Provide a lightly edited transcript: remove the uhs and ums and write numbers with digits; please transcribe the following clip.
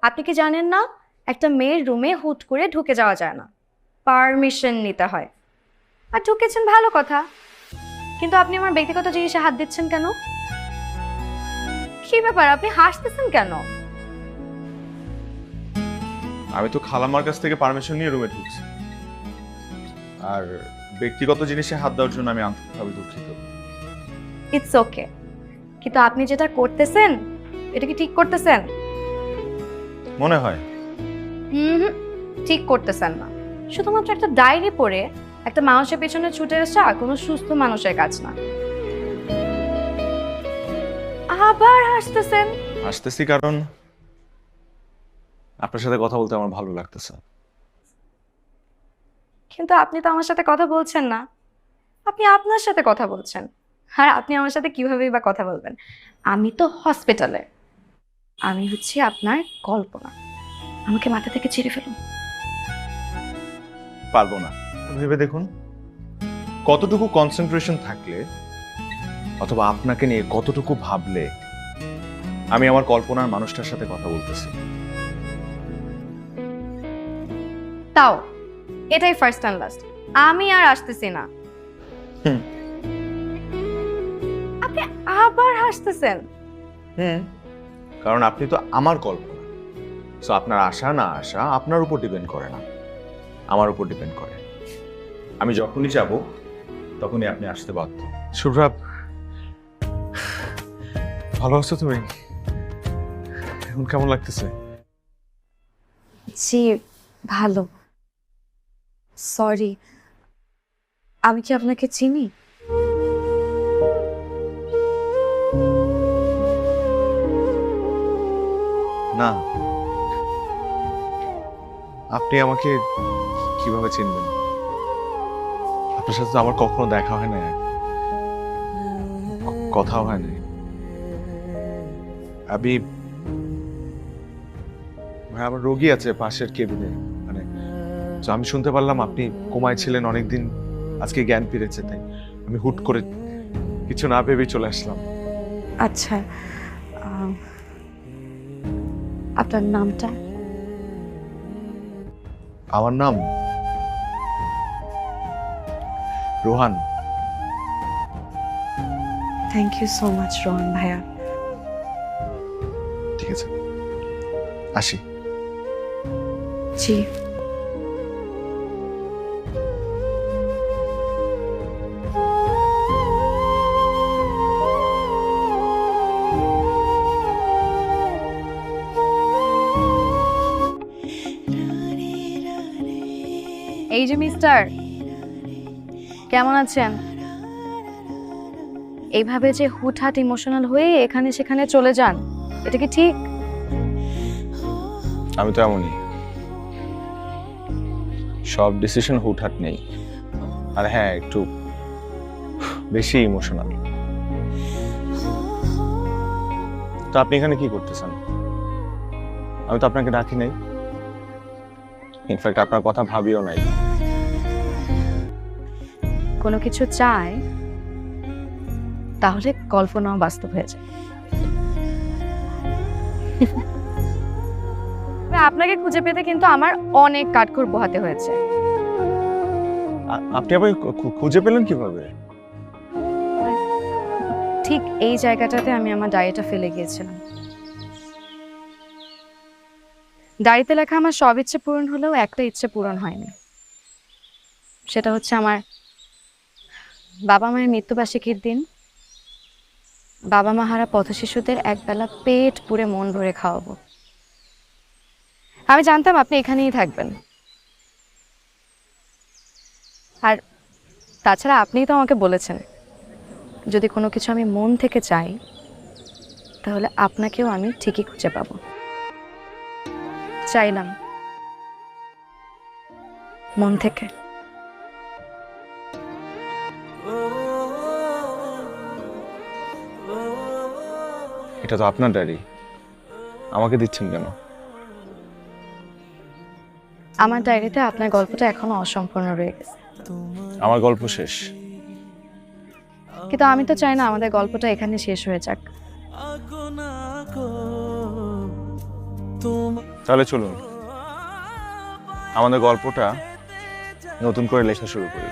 আপনি কি জানেন না, একটা মেয়ের রুমে হুট করে ঢুকে যাওয়া যায় না, পারমিশন নিতে হয়। আর ঢুকেছেন ভালো কথা, কিন্তু আপনি আমার ব্যক্তিগত জিনিসে হাত দিচ্ছেন কেন? কি ব্যাপার, আপনি হাসতেছেন কেন? আমি তো খালাম্মার কাছ থেকে পারমিশন নিয়ে রুমে ঢুকছি, আর ব্যক্তিগত জিনিসে হাত দেওয়ার জন্য আমি আন্তরিকভাবে দুঃখিত। ইটস ওকে, কিন্তু আপনি যেটা করতেছেন এটা কি ঠিক করতেছেন? মনে হয় হুম, ঠিক করতেছেন না। শুধুমাত্র একটা ডায়েরি পড়ে একটা মানুষের পেছনে ছুটে আসা কোনো সুস্থ মানুষের কাজ না। আবার হাসতেছেন? আসতেছি কারণ আপনার সাথে কথা বলতে আমার ভালো লাগতেছে। কিন্তু আপনি তো আমার সাথে কথা বলছেন না, আপনি আপনার সাথে কথা বলছেন। আর আপনি আমার সাথে কিভাবেই বা কথা বলবেন? আমি তো হসপিটালে, আমি হচ্ছি আপনার কল্পনা। আমাকে মাথা থেকে ছিঁড়ে ফেলুন। পারবো না। ভেবে দেখুন, কতটুকু কনসেন্ট্রেশন থাকলে অথবা আপনাকে নিয়ে কতটুকু ভাবলে আমি আমার কল্পনার মানুষটার সাথে কথা বলতেছি। তাও এটাই ফার্স্ট অ্যান্ড লাস্ট, আমি আর আসতেছি না। হুম আপনি আবার হাসতেছেন। হুম কারণ আপনি তো আমার কল্পনা, সো আপনার আশা না আশা আপনার উপর ডিপেন্ড করে না, আমার উপর ডিপেন্ড করে। আমি যখনই যাব তখনই আপনি আসতে বাধ্য। শুভ্রা, ভালো আছো তুমি? এখন কেমন লাগতেছে? জি ভালো। সরি, আমি কি আপনাকে চিনি? না, আপনি আমাকে কিভাবে চিনবেন? আপনার সাথে তো আমার কখনো দেখা হয় না, কথাও হয় না। আমি ভাই, আমার রোগী আছে পাশের কেবিনে, মানে তো আমি শুনতে পারলাম আপনি কোমায় ছিলেন অনেকদিন, আজকে জ্ঞান ফিরেছে, তাই আমি হুট করে কিছু না ভেবেই চলে আসলাম। আচ্ছা, আহ, আপনার নামটা? আমার নাম Rohan. Thank you so much Rohan ভাইয়া। ঠিক আছে, আসি। জি। এই যে মিস্টার, কেমন আছেন? এইভাবে যে হুটহাট ইমোশনাল হয়ে এখানে সেখানে চলে যান, এটা কি ঠিক? আমি তো এমনই, সব ডিসিশন হুটহাট নেই, আর হ্যাঁ একটু বেশি ইমোশনাল। তো আপনি এখানে কি করতেছেন? আমি তো আপনাকে ডাকি নাই, ইনফ্যাক্ট আপনার কথা ভাবিও নাই। কোনো কিছু চায় তাহলে কল্পনাও বাস্তব হয়ে যায়। আপনাকে খুঁজে পেতে কিন্তু আমার অনেক কাঠখড় পোহাতে হয়েছে। আপনি আবার খুঁজে পেলেন কিভাবে? ঠিক এই জায়গাটাতে আমি আমার ডায়েরিটা ফেলে গিয়েছিলাম। ডায়েরিতে লেখা আমার সব ইচ্ছে পূরণ হলেও একটা ইচ্ছে পূরণ হয়নি। সেটা হচ্ছে আমার বাবা মায়ের মৃত্যুবার্ষিকীর দিন বাবা মা হারা পথশিশুদের একবেলা পেট পুরে মন ভরে খাওয়াবো। আমি জানতাম আপনি এখানেই থাকবেন, আর তাছাড়া আপনিই তো আমাকে বলেছেন যদি কোনো কিছু আমি মন থেকে চাই তাহলে আপনাকেও আমি ঠিকই খুঁজে পাবো। চাইলাম মন থেকে। এটা তো আপনার ডায়েরি, আমাকে দিচ্ছেন কেন? আমার ডায়েরিতে আপনার গল্পটা এখনো অসম্পূর্ণ রয়ে গেছে। আমার গল্প শেষ, কিন্তু আমি তো চাই না আমাদের গল্পটা এখানে শেষ হয়ে যাক। তাহলে চলুন আমাদের গল্পটা নতুন করে লেখা শুরু করি।